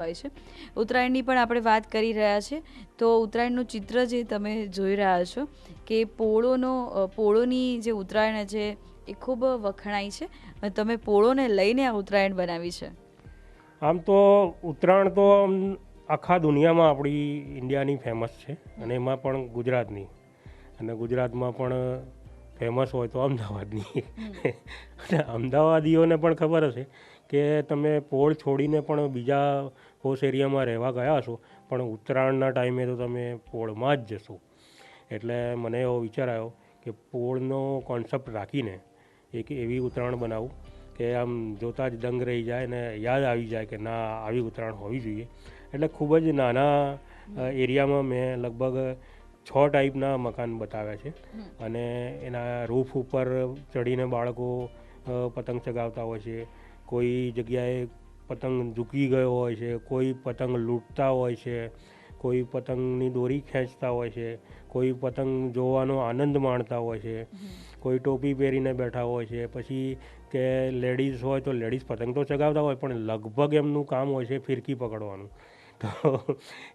હોય છે. ઉત્તરાયણની પણ આપણે વાત કરી રહ્યા છે. તો ઉત્તરાયણનું ચિત્ર જે તમે જોઈ રહ્યા છો કે પોળોની જે ઉત્તરાયણ છે એ ખૂબ વખણાય છે અને તમે પોળોને લઈને આ ઉત્તરાયણ બનાવી છે. આમ તો ઉત્તરાયણ તો આખા દુનિયામાં આપણી ઇન્ડિયાની ફેમસ છે અને એમાં પણ ગુજરાતની, અને ગુજરાતમાં પણ ફેમસ હોય તો અમદાવાદની. અને અમદાવાદીઓને પણ ખબર હશે કે તમે પોળ છોડીને પણ બીજા પોશ એરિયામાં રહેવા ગયા હશો, પણ ઉત્તરાયણના ટાઈમે તો તમે પોળમાં જ જશો. એટલે મને એવો વિચાર આવ્યો કે પોળનો કોન્સેપ્ટ રાખીને એક એવી ઉત્તરાયણ બનાવું કે આમ જોતાં જ દંગ રહી જાય ને યાદ આવી જાય કે ના, આવી ઉત્તરાયણ હોવી જોઈએ. એટલે ખૂબ જ નાના એરિયામાં મેં લગભગ 6 ટાઈપના મકાન બતાવ્યા છે અને એના રૂફ ઉપર ચડીને બાળકો પતંગ ચગાવતા હોય છે. કોઈ જગ્યાએ પતંગ ઝૂકી ગયો હોય છે, કોઈ પતંગ લૂંટતા હોય છે, કોઈ પતંગની દોરી ખેંચતા હોય છે, કોઈ પતંગ જોવાનો આનંદ માણતા હોય છે, કોઈ ટોપી પહેરીને બેઠા હોય છે. પછી કે લેડીઝ હોય તો લેડીઝ પતંગ તો ચગાવતા હોય પણ લગભગ એમનું કામ હોય છે ફિરકી પકડવાનું. તો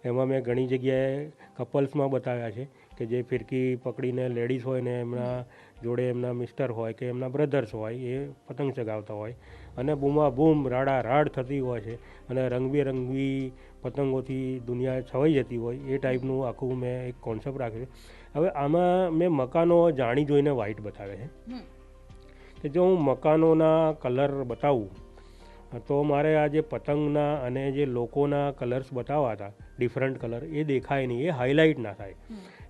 એમાં મેં ઘણી જગ્યાએ કપલ્સમાં બતાવ્યા છે કે જે ફિરકી પકડીને લેડીઝ હોય ને એમના જોડે એમના મિસ્ટર હોય કે એમના બ્રધર્સ હોય એ પતંગ ચગાવતા હોય અને બૂમાબૂમ રાડારાડ થતી હોય છે અને રંગબેરંગી પતંગોથી દુનિયા છવાઈ જતી હોય એ ટાઈપનું આખું મેં એક કોન્સેપ્ટ રાખ્યો છે. હવે આમાં મેં મકાનો જાણી જોઈને વ્હાઇટ બતાવ્યા છે કે જો હું મકાનોના કલર બતાવું તો મારે આ જે પતંગના અને જે લોકોના કલર્સ બતાવવા હતા ડિફરન્ટ કલર, એ દેખાય નહીં, એ હાઇલાઇટ ના થાય.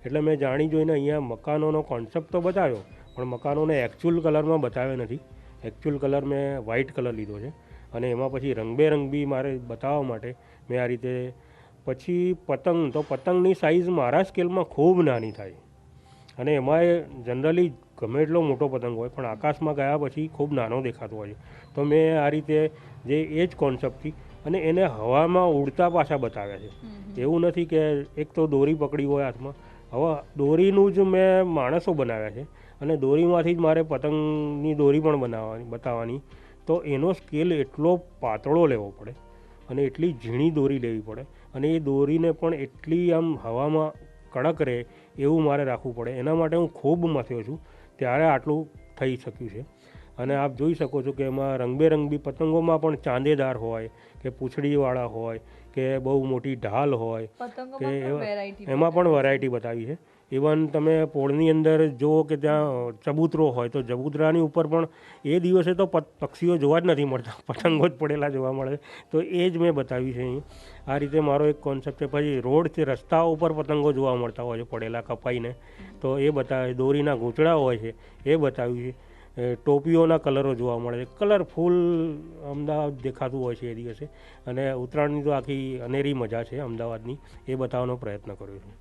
એટલે મેં જાણી જોઈને અહીંયા મકાનોનો કોન્સેપ્ટ તો બતાવ્યો પણ મકાનોને એકચ્યુઅલ કલરમાં બતાવ્યા નથી. એકચ્યુઅલ કલર મેં વ્હાઇટ કલર લીધો છે અને એમાં પછી રંગબેરંગી મારે બતાવવા માટે મેં આ રીતે પછી પતંગની સાઇઝ મારા સ્કેલમાં ખૂબ નાની થાય અને એમાં એ જનરલી ગમે એટલો મોટો પતંગ હોય પણ આકાશમાં ગયા પછી ખૂબ નાનો દેખાતો હોય છે. તો મેં આ રીતે જે એ જ કોન્સેપ્ટથી અને એને હવામાં ઉડતા પાછા બતાવ્યા છે. એવું નથી કે એક તો દોરી પકડી હોય હાથમાં, હવે દોરીનું જ મેં માણસો બનાવ્યા છે અને દોરીમાંથી જ મારે પતંગની દોરી પણ બતાવવાની. તો એનો સ્કેલ એટલો પાતળો લેવો પડે અને એટલી ઝીણી દોરી લેવી પડે અને એ દોરીને પણ એટલી આમ હવામાં કડક રહે એવું મારે રાખવું પડે. એના માટે હું ખૂબ મથ્યો છું ત્યારે આટલું થઈ શક્યું છે. અને આપ જોઈ શકો છો કે એમાં રંગબેરંગી પતંગોમાં પણ ચાંદેદાર હોય કે પૂંછડીવાળા હોય કે બહુ મોટી ઢાલ હોય કે એમાં પણ વેરાયટી બતાવી છે. ઇવન તમે પોળની અંદર જુઓ કે ત્યાં ચબૂતરો હોય તો ચબૂતરાની ઉપર પણ એ દિવસે તો પક્ષીઓ જોવા જ નથી મળતા, પતંગો જ પડેલા જોવા મળે. તો એ જ મેં બતાવી છે અહીં. આ રીતે મારો એક કોન્સેપ્ટ છે. પછી રોડ છે, રસ્તાઓ ઉપર પતંગો જોવા મળતા હોય છે પડેલા કપાઈને, તો એ બતાવે. દોરીના ગૂંચળા હોય છે એ બતાવ્યું છે. ટોપીઓના કલરો જોવા મળે છે. કલરફુલ અમદાવાદ દેખાતું હોય છે એ દિવસે. અને ઉત્તરાયણની તો આખી અનેરી મજા છે અમદાવાદની, એ બતાવવાનો પ્રયત્ન કર્યો છું.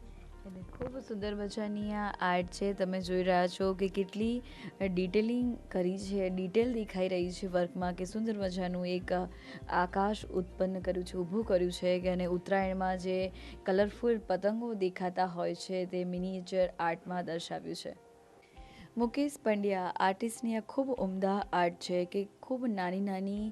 ખૂબ સુંદર મજાની આ આર્ટ છે. તમે જોઈ રહ્યા છો કે કેટલી ડિટેલિંગ કરી છે, ડિટેલ દેખાઈ રહી છે વર્કમાં, કે સુંદર મજાનું એક આકાશ ઉત્પન્ન કર્યું છે, ઊભું કર્યું છે કે અને ઉત્તરાયણમાં જે કલરફુલ પતંગો દેખાતા હોય છે તે મિનિએચર આર્ટમાં દર્શાવ્યું છે. મુકેશ પંડ્યા આર્ટિસ્ટની આ ખૂબ ઉમદા આર્ટ છે કે ખૂબ નાની નાની